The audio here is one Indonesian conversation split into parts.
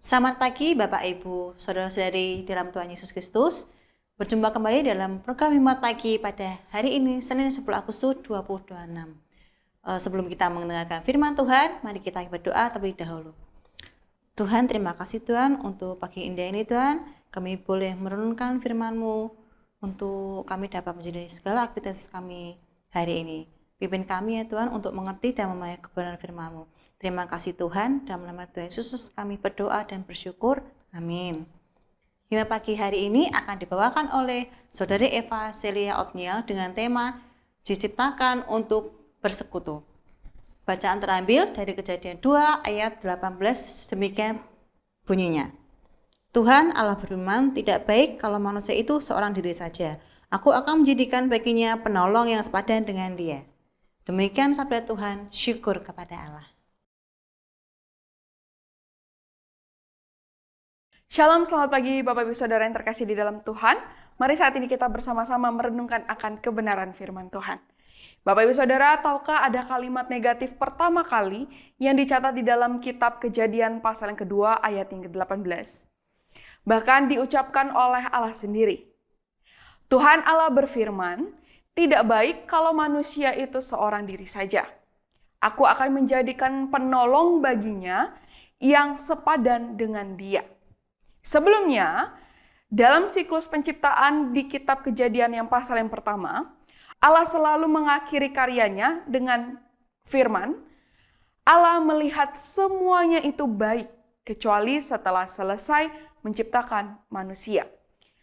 Selamat pagi Bapak Ibu, Saudara-saudari dalam Tuhan Yesus Kristus. Berjumpa kembali dalam program Hikmat Pagi pada hari ini, Senin 10 Agustus 2026. Sebelum kita mendengarkan firman Tuhan, mari kita berdoa terlebih dahulu. Tuhan, terima kasih Tuhan untuk pagi indah ini Tuhan. Kami boleh merenungkan firman-Mu untuk kami dapat menjadi segala aktivitas kami hari ini. Pimpin kami ya Tuhan untuk mengerti dan memahami kebenaran firman-Mu. Terima kasih Tuhan, dalam nama Tuhan Yesus kami berdoa dan bersyukur. Amin. Hikmat pagi hari ini akan dibawakan oleh Saudari Eva Celia Otniel dengan tema Diciptakan untuk Bersekutu. Bacaan terambil dari Kejadian 2 ayat 18, demikian bunyinya. Tuhan Allah berfirman, tidak baik kalau manusia itu seorang diri saja. Aku akan menjadikan baginya penolong yang sepadan dengan dia. Demikian sabda Tuhan, syukur kepada Allah. Shalom, selamat pagi Bapak Ibu Saudara yang terkasih di dalam Tuhan. Mari saat ini kita bersama-sama merenungkan akan kebenaran firman Tuhan. Bapak Ibu Saudara, tahukah ada kalimat negatif pertama kali yang dicatat di dalam kitab Kejadian pasal yang kedua ayat yang ke-18? Bahkan diucapkan oleh Allah sendiri. Tuhan Allah berfirman, tidak baik kalau manusia itu seorang diri saja. Aku akan menjadikan penolong baginya yang sepadan dengan dia. Sebelumnya, dalam siklus penciptaan di kitab Kejadian yang pasal yang pertama, Allah selalu mengakhiri karyanya dengan firman, Allah melihat semuanya itu baik, kecuali setelah selesai menciptakan manusia.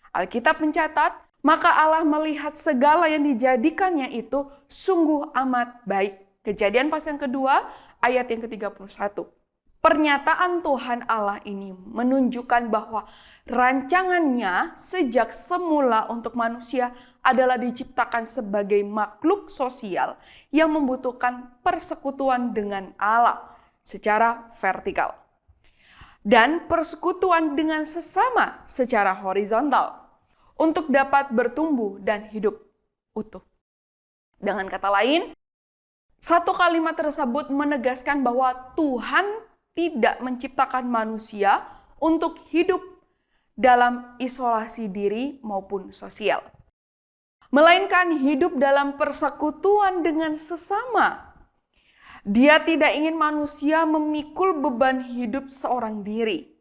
Alkitab mencatat, maka Allah melihat segala yang dijadikannya itu sungguh amat baik. Kejadian pasal yang kedua, ayat yang ke-31. Pernyataan Tuhan Allah ini menunjukkan bahwa rancangannya sejak semula untuk manusia adalah diciptakan sebagai makhluk sosial yang membutuhkan persekutuan dengan Allah secara vertikal. Dan persekutuan dengan sesama secara horizontal untuk dapat bertumbuh dan hidup utuh. Dengan kata lain, satu kalimat tersebut menegaskan bahwa Tuhan tidak menciptakan manusia untuk hidup dalam isolasi diri maupun sosial, melainkan hidup dalam persekutuan dengan sesama. Dia tidak ingin manusia memikul beban hidup seorang diri.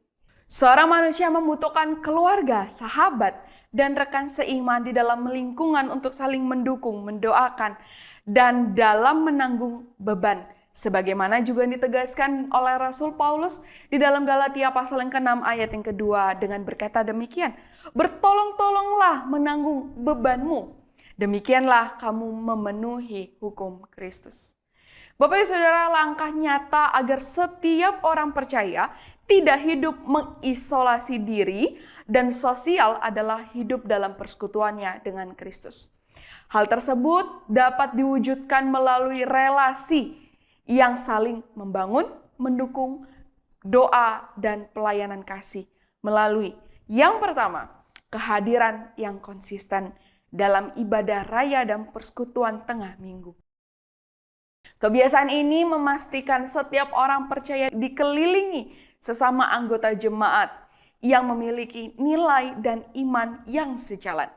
Seorang manusia membutuhkan keluarga, sahabat, dan rekan seiman di dalam lingkungan untuk saling mendukung, mendoakan, dan dalam menanggung beban. Sebagaimana juga ditegaskan oleh Rasul Paulus di dalam Galatia pasal yang ke-6 ayat yang kedua dengan berkata demikian, bertolong-tolonglah menanggung bebanmu, demikianlah kamu memenuhi hukum Kristus. Bapak Ibu Saudara, langkah nyata agar setiap orang percaya tidak hidup mengisolasi diri dan sosial adalah hidup dalam persekutuannya dengan Kristus. Hal tersebut dapat diwujudkan melalui relasi yang saling membangun, mendukung, doa, dan pelayanan kasih melalui yang pertama, kehadiran yang konsisten dalam ibadah raya dan persekutuan tengah minggu. Kebiasaan ini memastikan setiap orang percaya dikelilingi sesama anggota jemaat yang memiliki nilai dan iman yang sejalan.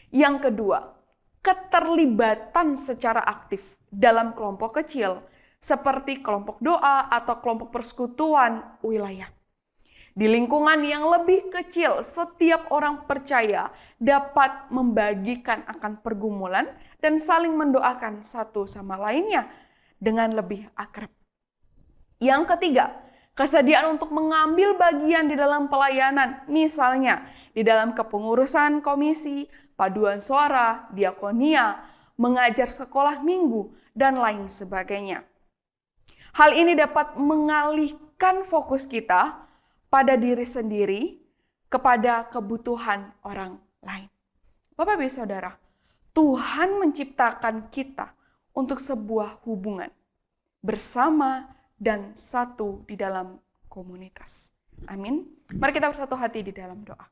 Yang kedua, keterlibatan secara aktif dalam kelompok kecil, seperti kelompok doa atau kelompok persekutuan wilayah. Di lingkungan yang lebih kecil, setiap orang percaya dapat membagikan akan pergumulan dan saling mendoakan satu sama lainnya dengan lebih akrab. Yang ketiga, kesediaan untuk mengambil bagian di dalam pelayanan, misalnya di dalam kepengurusan komisi, paduan suara, diakonia, mengajar sekolah minggu, dan lain sebagainya. Hal ini dapat mengalihkan fokus kita pada diri sendiri kepada kebutuhan orang lain. Bapak Ibu Saudara, Tuhan menciptakan kita untuk sebuah hubungan bersama dan satu di dalam komunitas. Amin. Mari kita bersatu hati di dalam doa.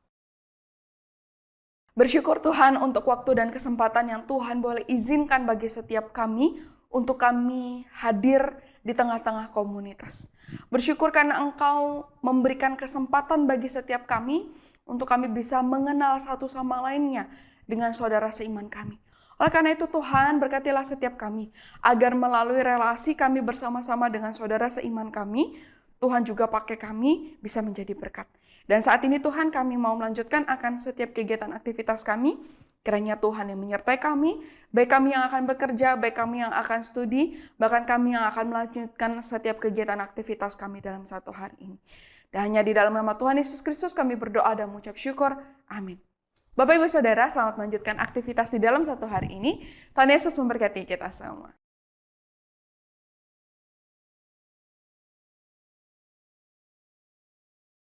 Bersyukur Tuhan untuk waktu dan kesempatan yang Tuhan boleh izinkan bagi setiap kami untuk kami hadir di tengah-tengah komunitas. Bersyukur karena Engkau memberikan kesempatan bagi setiap kami untuk kami bisa mengenal satu sama lainnya dengan saudara seiman kami. Oleh karena itu Tuhan, berkatilah setiap kami agar melalui relasi kami bersama-sama dengan saudara seiman kami, Tuhan juga pakai kami bisa menjadi berkat. Dan saat ini Tuhan, kami mau melanjutkan akan setiap kegiatan aktivitas kami. Kiranya Tuhan yang menyertai kami, baik kami yang akan bekerja, baik kami yang akan studi, bahkan kami yang akan melanjutkan setiap kegiatan aktivitas kami dalam satu hari ini. Dan hanya di dalam nama Tuhan Yesus Kristus kami berdoa dan mengucap syukur. Amin. Bapak Ibu Saudara, selamat melanjutkan aktivitas di dalam satu hari ini. Tuhan Yesus memberkati kita semua.